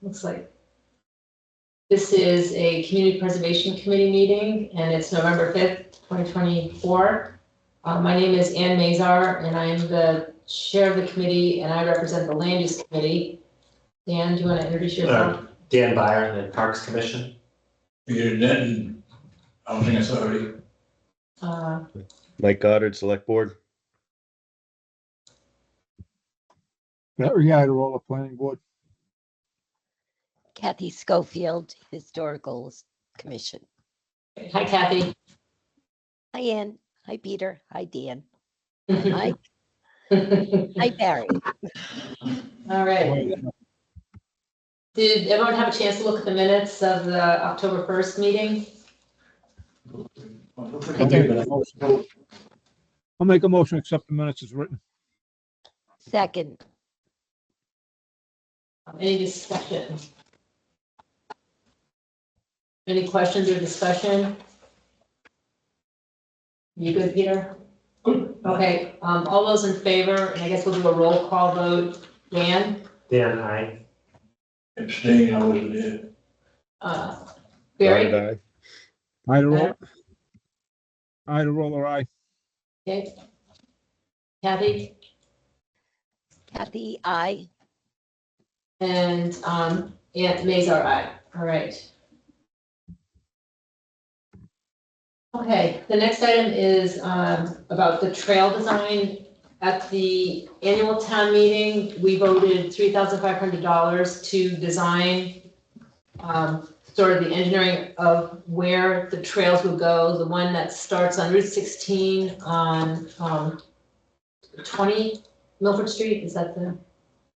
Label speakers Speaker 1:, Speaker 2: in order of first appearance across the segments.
Speaker 1: looks like. This is a Community Preservation Committee meeting, and it's November 5th, 2024. My name is Ann Mazar, and I'm the chair of the committee, and I represent the Land Use Committee. Dan, do you want to introduce yourself?
Speaker 2: Dan Byer, the Parks Commission.
Speaker 3: You didn't, I don't think I saw already.
Speaker 4: Mike Goddard, Select Board.
Speaker 5: Barry Iadarola, Planning Board.
Speaker 6: Kathy Schofield, Historical Commission.
Speaker 1: Hi, Kathy.
Speaker 6: Hi, Ann. Hi, Peter. Hi, Dan. Hi, Mike. Hi, Barry.
Speaker 1: All right. Did everyone have a chance to look at the minutes of the October 1st meeting?
Speaker 5: I'll make a motion to accept the minutes as written.
Speaker 6: Second.
Speaker 1: Any discussion? Any questions or discussion? You good, Peter?
Speaker 3: Good.
Speaker 1: Okay, all those in favor, and I guess we'll do a roll call vote. Dan?
Speaker 2: Dan, aye.
Speaker 3: Abstain, I wasn't there.
Speaker 1: Barry?
Speaker 4: Goddard,
Speaker 5: Iadarola. Iadarola, aye.
Speaker 1: Okay. Kathy?
Speaker 6: Kathy, I.
Speaker 1: And Aunt Mazar, aye. All right. Okay, the next item is about the trail design. At the annual town meeting, we voted $3,500 to design sort of the engineering of where the trails would go. The one that starts on Route 16 on 20 Milford Street, is that the,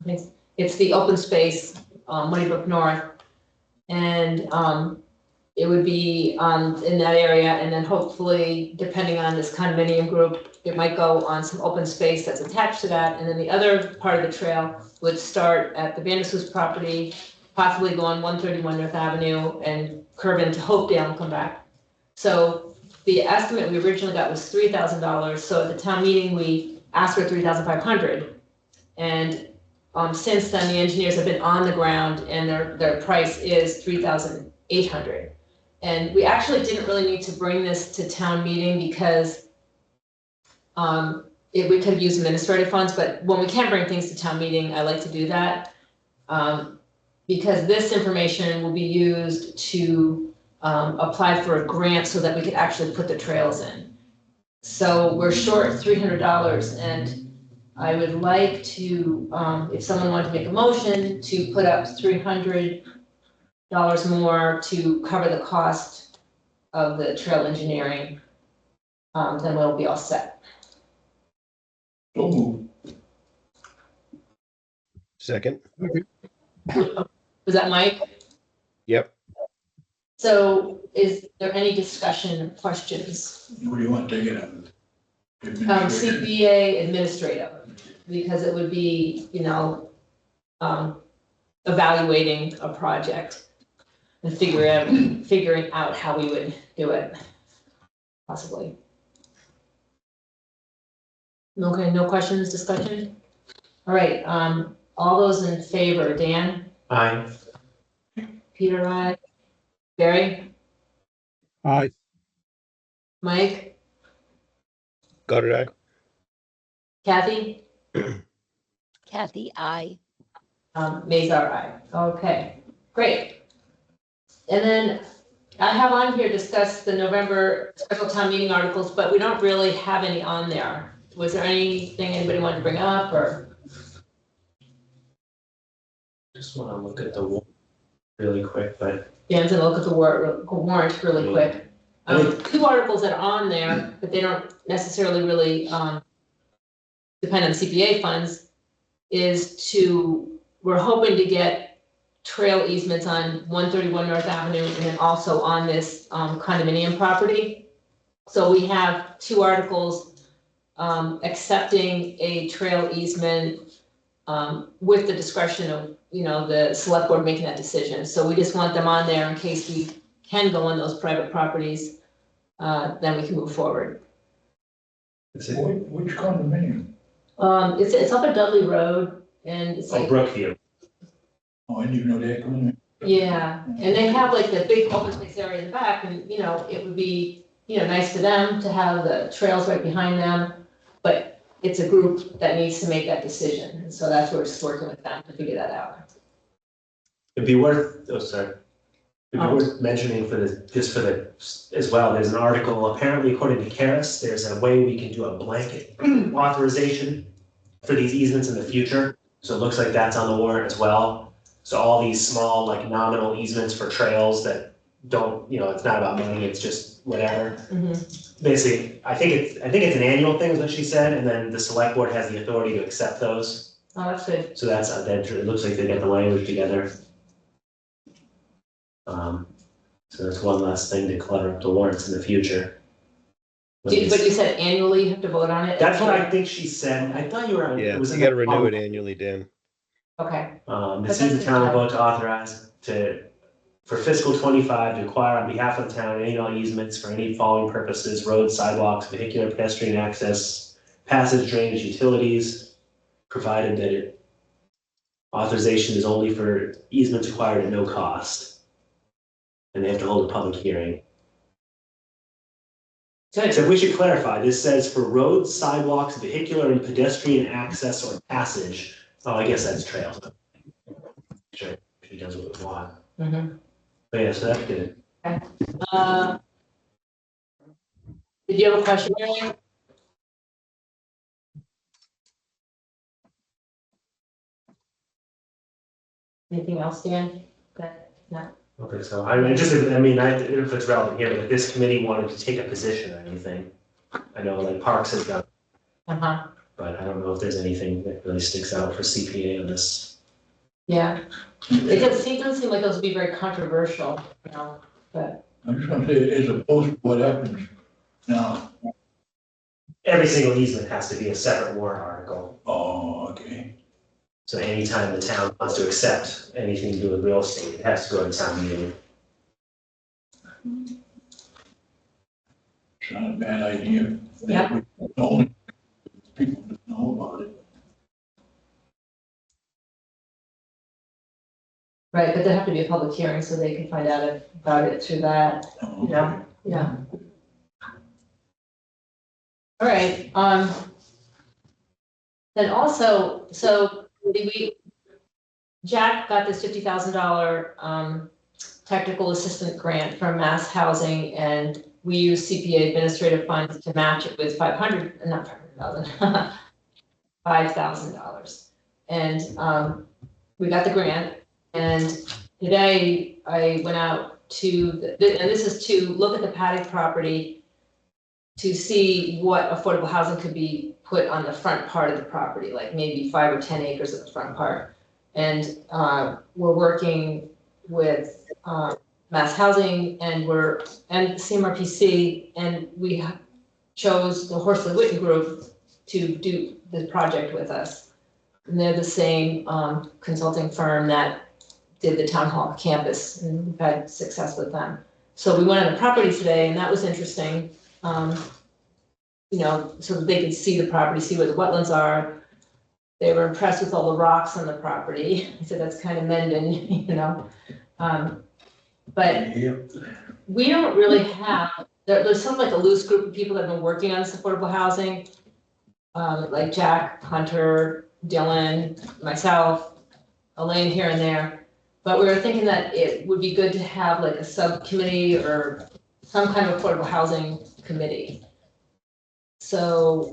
Speaker 1: I think it's the open space, Moneybrook North. And it would be in that area, and then hopefully, depending on this condominium group, it might go on some open space that's attached to that. And then the other part of the trail would start at the Vandersloot property, possibly go on 131 North Avenue and curve into Hopedale and come back. So the estimate we originally got was $3,000. So at the town meeting, we asked for $3,500. And since then, the engineers have been on the ground, and their price is $3,800. And we actually didn't really need to bring this to town meeting because we could have used administrative funds, but when we can bring things to town meeting, I like to do that. Because this information will be used to apply for a grant so that we could actually put the trails in. So we're short $300, and I would like to, if someone wanted to make a motion to put up $300 more to cover the cost of the trail engineering, then we'll be all set.
Speaker 3: So moved.
Speaker 4: second.
Speaker 1: Was that Mike?
Speaker 4: Yep.
Speaker 1: So is there any discussion, questions?
Speaker 3: What do you want to take it up?
Speaker 1: CBA administrative, because it would be, evaluating a project and figuring out how we would do it, possibly. Okay, no questions, discussion? All right, all those in favor, Dan?
Speaker 2: Aye.
Speaker 1: Peter, aye. Barry?
Speaker 5: Aye.
Speaker 1: Mike?
Speaker 4: Goddard, aye.
Speaker 1: Kathy?
Speaker 6: Kathy, I.
Speaker 1: Mazar, aye. Okay, great. And then I have on here discuss the November special town meeting articles, but we don't really have any on there. Was there anything anybody wanted to bring up, or?
Speaker 2: Just want to look at the warrant really quick, but
Speaker 1: Dan's gonna look at the warrant really quick. Two articles that are on there, but they don't necessarily really depend on CPA funds, we're hoping to get trail easements on 131 North Avenue and then also on this condominium property. So we have two articles accepting a trail easement with the discretion of, the select board making that decision. So we just want them on there in case we can go on those private properties, then we can move forward.
Speaker 3: Which condominium?
Speaker 1: It's up at Dudley Road, and it's like,
Speaker 2: Brookview.
Speaker 3: Oh, I didn't even know they had coming
Speaker 1: Yeah, and they have like the big open space area in the back, and, you know, it would be, you know, nice for them to have the trails right behind them. But it's a group that needs to make that decision, and so that's where we're just working with them to figure that out.
Speaker 2: It'd be worth, oh, sorry. It'd be worth mentioning for the, just for the, as well, there's an article, apparently according to Karis, there's a way we can do a blanket authorization for these easements in the future. So it looks like that's on the warrant as well. So all these small, like nominal easements for trails that don't, you know, it's not about money, it's just whatever. Basically, I think it's an annual thing, is what she said, and then the select board has the authority to accept those.
Speaker 1: Oh, that's good.
Speaker 2: So that's, it looks like they got the language together. So that's one last thing to clutter up the warrants in the future.
Speaker 1: But you said annually you have to vote on it?
Speaker 2: That's what I think she said. I thought you were.
Speaker 4: Yeah,
Speaker 2: it was
Speaker 4: you
Speaker 2: in
Speaker 4: gotta
Speaker 2: the
Speaker 4: renew it
Speaker 2: policy.
Speaker 4: annually, Dan.
Speaker 1: Okay,
Speaker 2: This is the town vote to authorize for fiscal 25 to acquire on behalf of the town any and all easements for any following purposes: roads, sidewalks, vehicular pedestrian access, passage, drainage, utilities, provided that authorization is only for easements acquired at no cost. And they have to hold a public hearing. So we should clarify, this says for roads, sidewalks, vehicular and pedestrian access or passage. Oh, I guess that's trails. Sure, she does what we want. But yeah, so that's good.
Speaker 1: did you have a question, Mary? Anything else, Dan? No.
Speaker 2: Okay, so I mean, if it's relevant here, but if this committee wanted to take a position or anything, I know like Parks has done, but I don't know if there's anything that really sticks out for CPA on this.
Speaker 1: Yeah, it doesn't seem like those would be very controversial, you know, but.
Speaker 3: I'm just gonna say, as opposed to what happens now.
Speaker 2: Every single easement has to be a separate warrant article.
Speaker 3: Oh, okay.
Speaker 2: So anytime the town wants to accept anything to do with real estate, it has to go to town meeting.
Speaker 3: It's not a bad idea.
Speaker 1: Yeah.
Speaker 3: Only people that know about it.
Speaker 1: Right, but there have to be a public hearing so they can find out about it through that,
Speaker 3: Oh,
Speaker 1: yeah. All right, then also, so Jack got this $50,000 technical assistant grant from Mass Housing, and we use CPA administrative funds to match it with $500,000. And we got the grant, and today I went out to, and this is to look at the paddock property to see what affordable housing could be put on the front part of the property, like maybe 5 or 10 acres of the front part. And we're working with Mass Housing and CMRPC, and we chose the Horsley Witten Group to do the project with us. And they're the same consulting firm that did the town hall campus, and we've had success with them. So we went on the property today, and that was interesting. You know, so that they could see the property, see where the wetlands are. They were impressed with all the rocks on the property. I said, that's kind of Mendon, you know. But we don't really have, there's some like a loose group of people that have been working on this affordable housing. Like Jack, Hunter, Dylan, myself, Elaine here and there. But we were thinking that it would be good to have like a subcommittee or some kind of affordable housing committee. So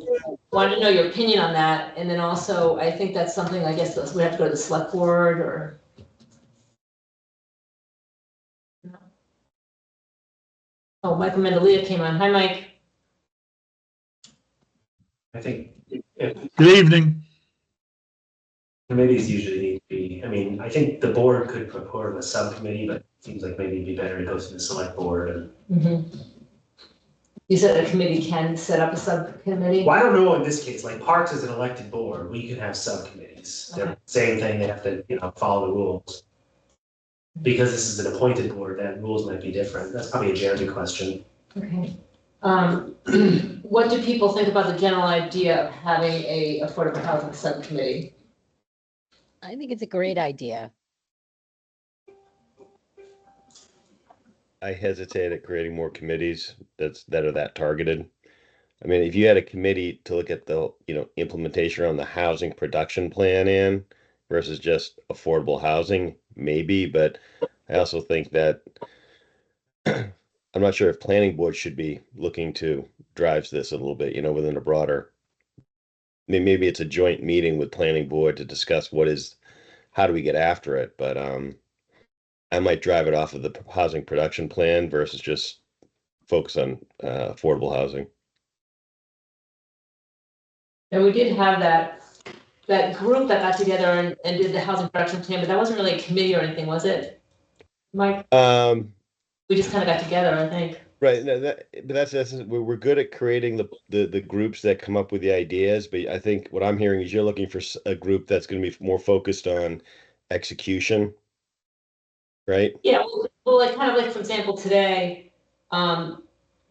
Speaker 1: wanted to know your opinion on that. And then also, I think that's something, I guess, we have to go to the select board or. Oh, Michael Mendelia came on. Hi, Mike.
Speaker 2: I think
Speaker 5: Good evening.
Speaker 2: committees usually need to be, I mean, I think the board could propose a subcommittee, but it seems like maybe it'd be better to go to the select board and.
Speaker 1: You said a committee can set up a subcommittee?
Speaker 2: Well, I don't know in this case, like Parks is an elected board, we could have subcommittees. They're the same thing, they have to, you know, follow the rules. Because this is an appointed board, that rules might be different. That's probably a Jeremy question.
Speaker 1: Okay. What do people think about the general idea of having a affordable housing subcommittee?
Speaker 6: I think it's a great idea.
Speaker 4: I hesitate at creating more committees that are that targeted. I mean, if you had a committee to look at the, implementation around the housing production plan in versus just affordable housing, maybe, but I also think that I'm not sure if planning board should be looking to drives this a little bit, within a broader. I mean, maybe it's a joint meeting with planning board to discuss how do we get after it, but I might drive it off of the housing production plan versus just focus on affordable housing.
Speaker 1: And we did have that group that got together and did the housing production plan, but that wasn't really a committee or anything, was it? Mike, we just kind of got together, I think.
Speaker 4: Right. No, but that's we're good at creating the groups that come up with the ideas. But I think what I'm hearing is you're looking for a group that's going to be more focused on execution, right?
Speaker 1: Yeah, well, like, kind of like, for example, today, Jack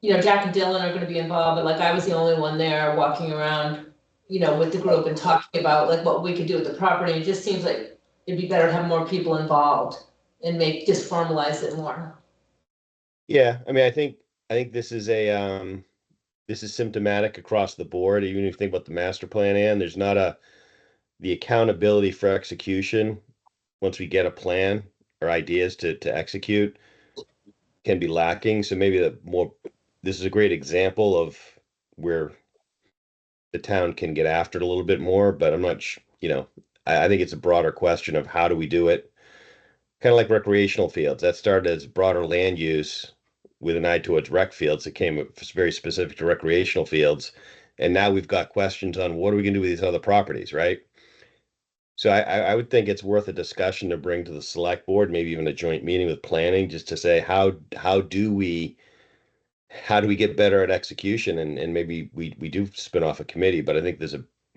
Speaker 1: and Dylan are gonna be involved, but like, I was the only one there walking around, with the group and talking about like what we could do with the property. It just seems like it'd be better to have more people involved and just formalize it more.
Speaker 4: Yeah. I mean, I think this is this is symptomatic across the board. Even if you think about the master plan, and there's not the accountability for execution once we get a plan or ideas to execute can be lacking. So maybe this is a great example of where the town can get after it a little bit more, but I'm not, I think it's a broader question of how do we do it? Kind of like recreational fields. That started as broader land use with an eye towards rec fields. It came very specific to recreational fields. And now we've got questions on what are we going to do with these other properties, right? So I would think it's worth a discussion to bring to the select board, maybe even a joint meeting with planning, just to say how do we get better at execution, and maybe we do spin off a committee, but I think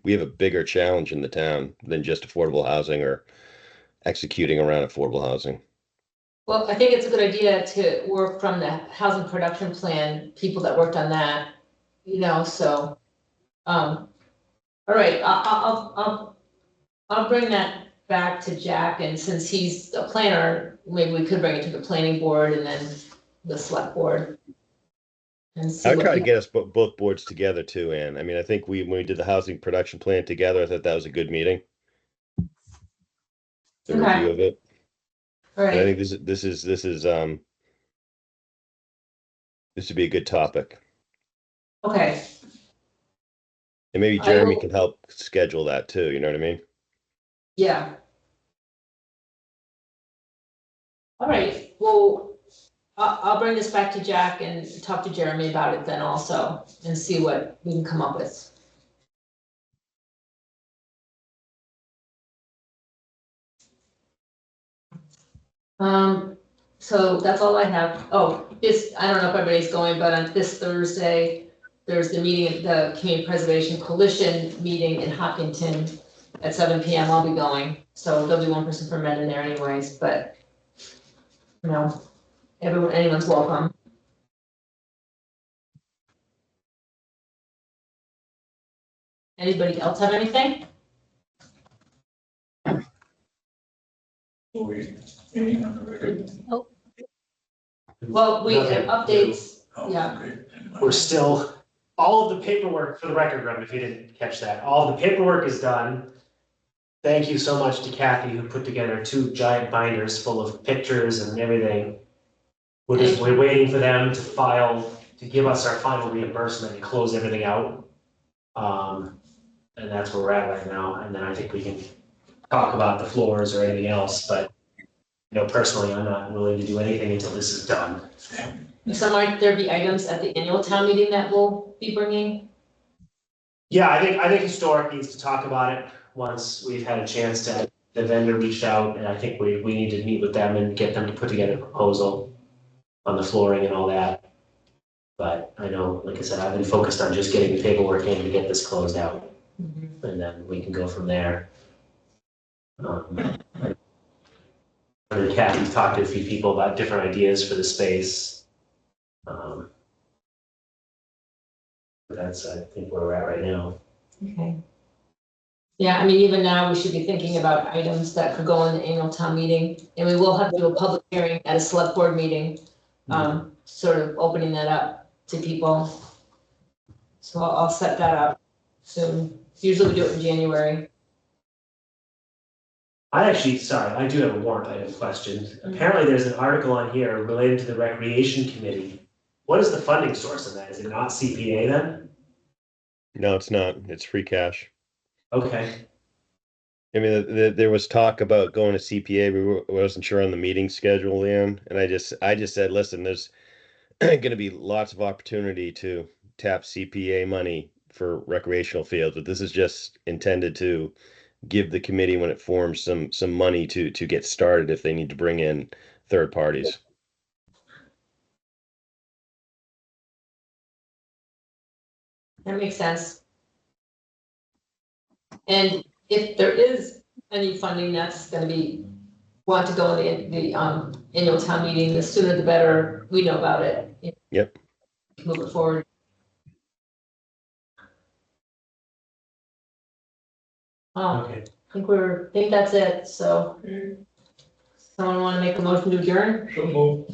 Speaker 4: we have a bigger challenge in the town than just affordable housing or executing around affordable housing.
Speaker 1: Well, I think it's a good idea to work from the housing production plan, people that worked on that, so, all right, I'll bring that back to Jack, and since he's a planner, maybe we could bring it to the planning board and then the select board. And see
Speaker 4: I would
Speaker 1: what
Speaker 4: try to
Speaker 1: people-
Speaker 4: get us both boards together too, Ann. I mean, I think when we did the housing production plan together, I thought that was a good meeting. The
Speaker 1: Okay.
Speaker 4: review of it.
Speaker 1: All
Speaker 4: And I
Speaker 1: right,
Speaker 4: think this would be a good topic.
Speaker 1: okay,
Speaker 4: And maybe
Speaker 1: I
Speaker 4: Jeremy
Speaker 1: will-
Speaker 4: can help schedule that too, you know what I mean?
Speaker 1: yeah. All right, well, I'll bring this back to Jack and talk to Jeremy about it then also, and see what we can come up with. So that's all I have. Oh, I don't know if everybody's going, but on this Thursday, there's the meeting, the Community Preservation Coalition meeting in Hopkinton at 7 PM. I'll be going, so there'll be one person from Mendon there anyways, but, anyone's welcome. Anybody else have anything? Well, we have updates, yeah.
Speaker 2: We're still, all of the paperwork, for the record, Reverend, if you didn't catch that, all of the paperwork is done. Thank you so much to Kathy, who put together 2 giant binders full of pictures and everything. We're waiting for them to give us our final reimbursement and close everything out. And that's where we're at right now, and then I think we can talk about the floors or anything else, but personally, I'm not willing to do anything until this is done.
Speaker 1: So might there be items at the annual town meeting that we'll be bringing?
Speaker 2: Yeah, I think historic needs to talk about it once we've had a chance to, the vendor reached out, and I think we need to meet with them and get them to put together a proposal on the flooring and all that. But I know, like I said, I've been focused on just getting the paperwork in to get this closed out, and then we can go from there. And Kathy talked to a few people about different ideas for the space. But that's, I think, where we're at right now.
Speaker 1: Okay. Yeah, I mean, even now, we should be thinking about items that could go in the annual town meeting, and we will have to do a public hearing at a select board meeting sort of opening that up to people. So I'll set that up soon. Usually we do it in January.
Speaker 2: I do have a warrant item question. Apparently there's an article on here related to the recreation committee. What is the funding source of that? Is it not CPA then?
Speaker 4: No, it's not. It's free cash.
Speaker 2: Okay,
Speaker 4: I mean, there was talk about going to CPA. Wasn't sure on the meeting schedule, Leon, and I just said, listen, there's going to be lots of opportunity to tap CPA money for recreational fields, but this is just intended to give the committee, when it forms, some money to get started if they need to bring in third parties.
Speaker 1: That makes sense. And if there is any funding that's gonna be, want to go in the annual town meeting, the sooner the better we know about it.
Speaker 4: Yep.
Speaker 1: Move it forward.
Speaker 2: okay.
Speaker 1: I think that's it, so. Someone wanna make a motion to adjourn?
Speaker 3: So move.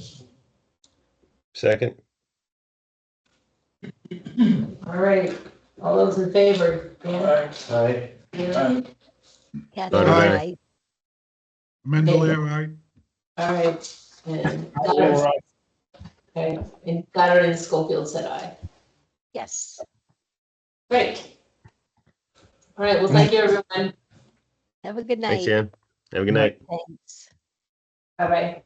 Speaker 4: Second.
Speaker 1: All right, all those in favor? Dan?
Speaker 3: Aye.
Speaker 2: All right.
Speaker 1: Dan?
Speaker 6: Catherine,
Speaker 5: Aye.
Speaker 6: I.
Speaker 5: Mendel, aye.
Speaker 1: All right, and
Speaker 3: All
Speaker 1: Goddard,
Speaker 3: right.
Speaker 1: okay, and Goddard and Schofield said aye.
Speaker 6: Yes.
Speaker 1: Great. All right, well, thank you, everyone.
Speaker 6: Have a good
Speaker 4: Thanks,
Speaker 6: night.
Speaker 4: Ann. Have a good night.
Speaker 6: Thanks.
Speaker 1: Bye-bye.